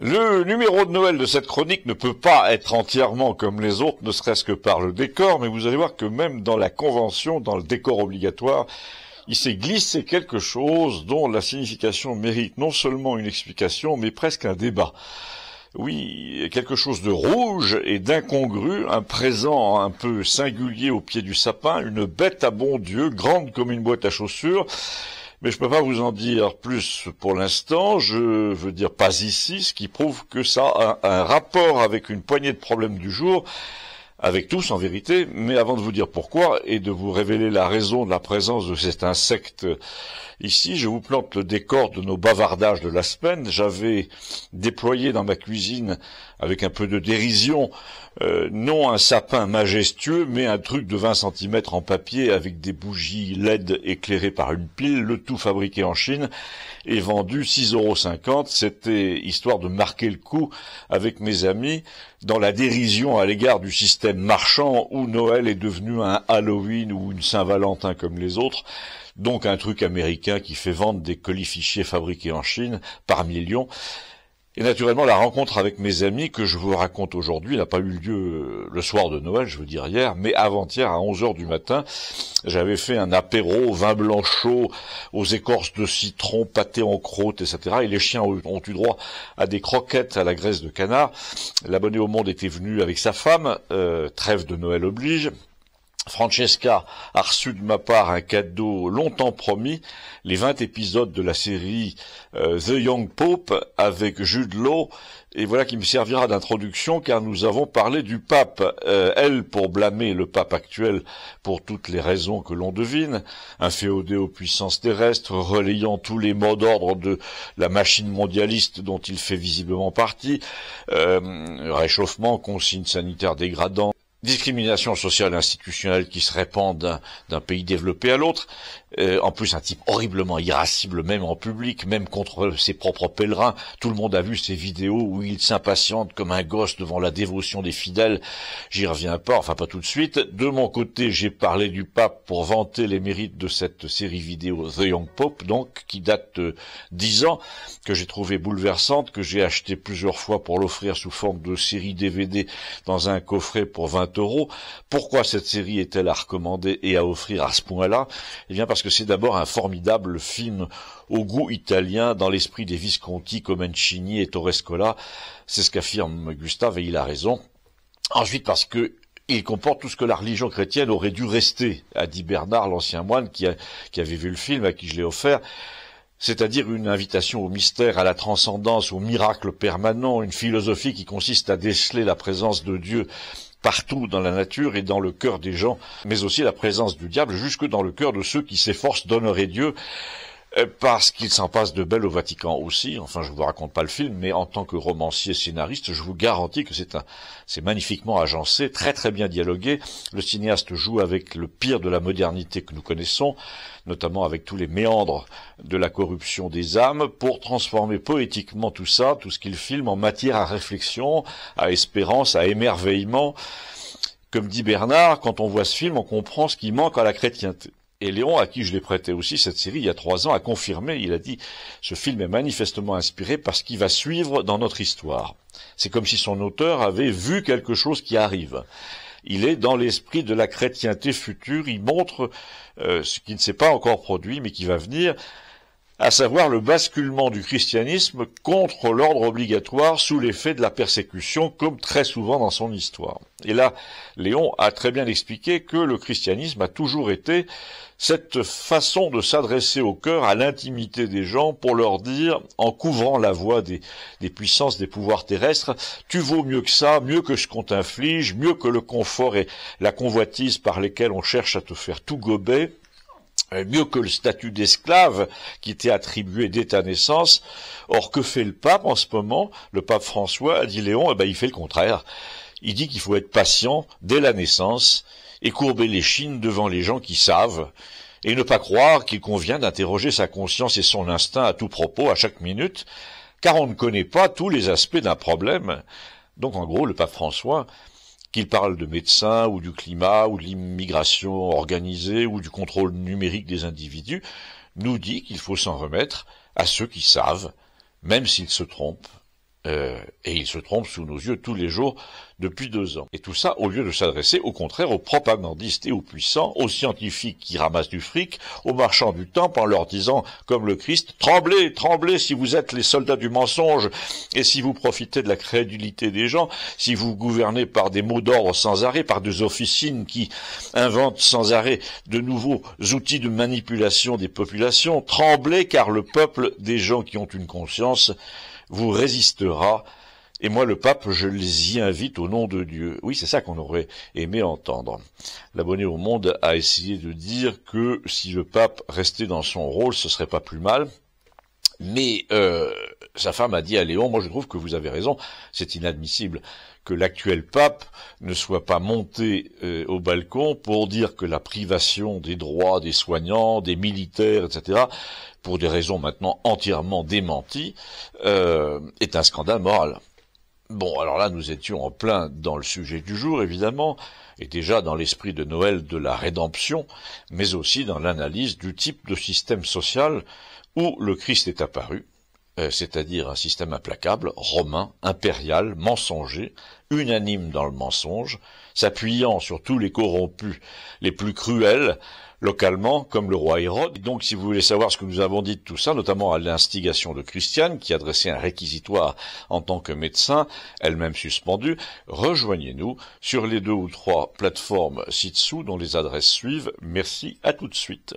Le numéro de Noël de cette chronique ne peut pas être entièrement comme les autres, ne serait-ce que par le décor, mais vous allez voir que même dans la convention, dans le décor obligatoire, il s'est glissé quelque chose dont la signification mérite non seulement une explication, mais presque un débat. Oui, quelque chose de rouge et d'incongru, un présent un peu singulier au pied du sapin, une bête à bon Dieu, grande comme une boîte à chaussures. Mais je ne peux pas vous en dire plus pour l'instant, je veux dire pas ici, ce qui prouve que ça a un rapport avec une poignée de problèmes du jour, avec tous en vérité, mais avant de vous dire pourquoi et de vous révéler la raison de la présence de cet insecte ici, je vous plante le décor de nos bavardages de la semaine. J'avais déployé dans ma cuisine, avec un peu de dérision, non un sapin majestueux, mais un truc de 20 cm en papier avec des bougies LED éclairées par une pile, le tout fabriqué en Chine et vendu 6,50 €. C'était histoire de marquer le coup avec mes amis dans la dérision à l'égard du système marchand où Noël est devenu un Halloween ou une Saint-Valentin comme les autres. Donc un truc américain qui fait vendre des colis fichiers fabriqués en Chine par millions. Et naturellement, la rencontre avec mes amis que je vous raconte aujourd'hui n'a pas eu lieu le soir de Noël, je veux dire hier, mais avant-hier à 11 h du matin. J'avais fait un apéro, vin blanc chaud, aux écorces de citron, pâté en croûte, etc. Et les chiens ont eu droit à des croquettes à la graisse de canard. L'abonné au monde était venu avec sa femme, trêve de Noël oblige. Francesca a reçu de ma part un cadeau longtemps promis, les 20 épisodes de la série The Young Pope avec Jude Law, et voilà qui me servira d'introduction car nous avons parlé du pape, elle pour blâmer le pape actuel pour toutes les raisons que l'on devine, inféodé aux puissances terrestres, relayant tous les mots d'ordre de la machine mondialiste dont il fait visiblement partie, réchauffement, consignes sanitaires dégradantes, discrimination sociale institutionnelle qui se répand d'un pays développé à l'autre, en plus un type horriblement irascible même en public, même contre ses propres pèlerins. Tout le monde a vu ces vidéos où il s'impatiente comme un gosse devant la dévotion des fidèles. J'y reviens pas, enfin pas tout de suite. De mon côté, j'ai parlé du pape pour vanter les mérites de cette série vidéo The Young Pope, donc qui date de 10 ans, que j'ai trouvé bouleversante, que j'ai acheté plusieurs fois pour l'offrir sous forme de série DVD dans un coffret pour 20 €. Pourquoi cette série est-elle à recommander et à offrir à ce point-là? Eh bien parce que c'est d'abord un formidable film au goût italien dans l'esprit des Visconti, Comencini et Torrescola. C'est ce qu'affirme Gustave et il a raison. Ensuite parce que il comporte tout ce que la religion chrétienne aurait dû rester, a dit Bernard, l'ancien moine qui avait vu le film, à qui je l'ai offert. C'est-à-dire une invitation au mystère, à la transcendance, au miracle permanent, une philosophie qui consiste à déceler la présence de Dieu partout dans la nature et dans le cœur des gens, mais aussi la présence du diable jusque dans le cœur de ceux qui s'efforcent d'honorer Dieu, parce qu'il s'en passe de belle au Vatican aussi. Enfin, je vous raconte pas le film, mais en tant que romancier scénariste, je vous garantis que c'est magnifiquement agencé, très très bien dialogué. Le cinéaste joue avec le pire de la modernité que nous connaissons, notamment avec tous les méandres de la corruption des âmes, pour transformer poétiquement tout ça, tout ce qu'il filme, en matière à réflexion, à espérance, à émerveillement. Comme dit Bernard, quand on voit ce film, on comprend ce qui manque à la chrétienté. Et Léon, à qui je l'ai prêté aussi cette série il y a 3 ans, a confirmé, il a dit « Ce film est manifestement inspiré parce qu'il va suivre dans notre histoire. » C'est comme si son auteur avait vu quelque chose qui arrive. Il est dans l'esprit de la chrétienté future, il montre ce qui ne s'est pas encore produit, mais qui va venir, à savoir le basculement du christianisme contre l'ordre obligatoire sous l'effet de la persécution, comme très souvent dans son histoire. Et là, Léon a très bien expliqué que le christianisme a toujours été cette façon de s'adresser au cœur, à l'intimité des gens, pour leur dire, en couvrant la voie des puissances, des pouvoirs terrestres, tu vaux mieux que ça, mieux que ce qu'on t'inflige, mieux que le confort et la convoitise par lesquels on cherche à te faire tout gober, mieux que le statut d'esclave qui t'est attribué dès ta naissance. Or, que fait le pape en ce moment? Le pape François, a dit Léon, il fait le contraire. Il dit qu'il faut être patient dès la naissance et courber l'échine devant les gens qui savent, et ne pas croire qu'il convient d'interroger sa conscience et son instinct à tout propos, à chaque minute, car on ne connaît pas tous les aspects d'un problème. Donc, en gros, le pape François, qu'il parle de médecins, ou du climat, ou de l'immigration organisée, ou du contrôle numérique des individus, nous dit qu'il faut s'en remettre à ceux qui savent, même s'ils se trompent, Et il se trompe sous nos yeux tous les jours depuis 2 ans. Et tout ça au lieu de s'adresser au contraire aux propagandistes et aux puissants, aux scientifiques qui ramassent du fric, aux marchands du temple en leur disant, comme le Christ, tremblez, tremblez si vous êtes les soldats du mensonge et si vous profitez de la crédulité des gens, si vous gouvernez par des mots d'ordre sans arrêt, par des officines qui inventent sans arrêt de nouveaux outils de manipulation des populations, tremblez car le peuple des gens qui ont une conscience vous résistera, et moi le pape, je les y invite au nom de Dieu. Oui, c'est ça qu'on aurait aimé entendre. L'abonné au Monde a essayé de dire que si le pape restait dans son rôle, ce serait pas plus mal, mais sa femme a dit à Léon, moi je trouve que vous avez raison, c'est inadmissible que l'actuel pape ne soit pas monté au balcon pour dire que la privation des droits des soignants, des militaires, etc., pour des raisons maintenant entièrement démenties, est un scandale moral. Bon, alors là, nous étions en plein dans le sujet du jour, évidemment, et déjà dans l'esprit de Noël de la rédemption, mais aussi dans l'analyse du type de système social où le Christ est apparu, c'est-à-dire un système implacable, romain, impérial, mensonger, unanime dans le mensonge, s'appuyant sur tous les corrompus les plus cruels, localement, comme le roi Hérode. Et donc, si vous voulez savoir ce que nous avons dit de tout ça, notamment à l'instigation de Christiane, qui adressait un réquisitoire en tant que médecin, elle-même suspendue, rejoignez-nous sur les 2 ou 3 plateformes ci-dessous dont les adresses suivent. Merci, à tout de suite.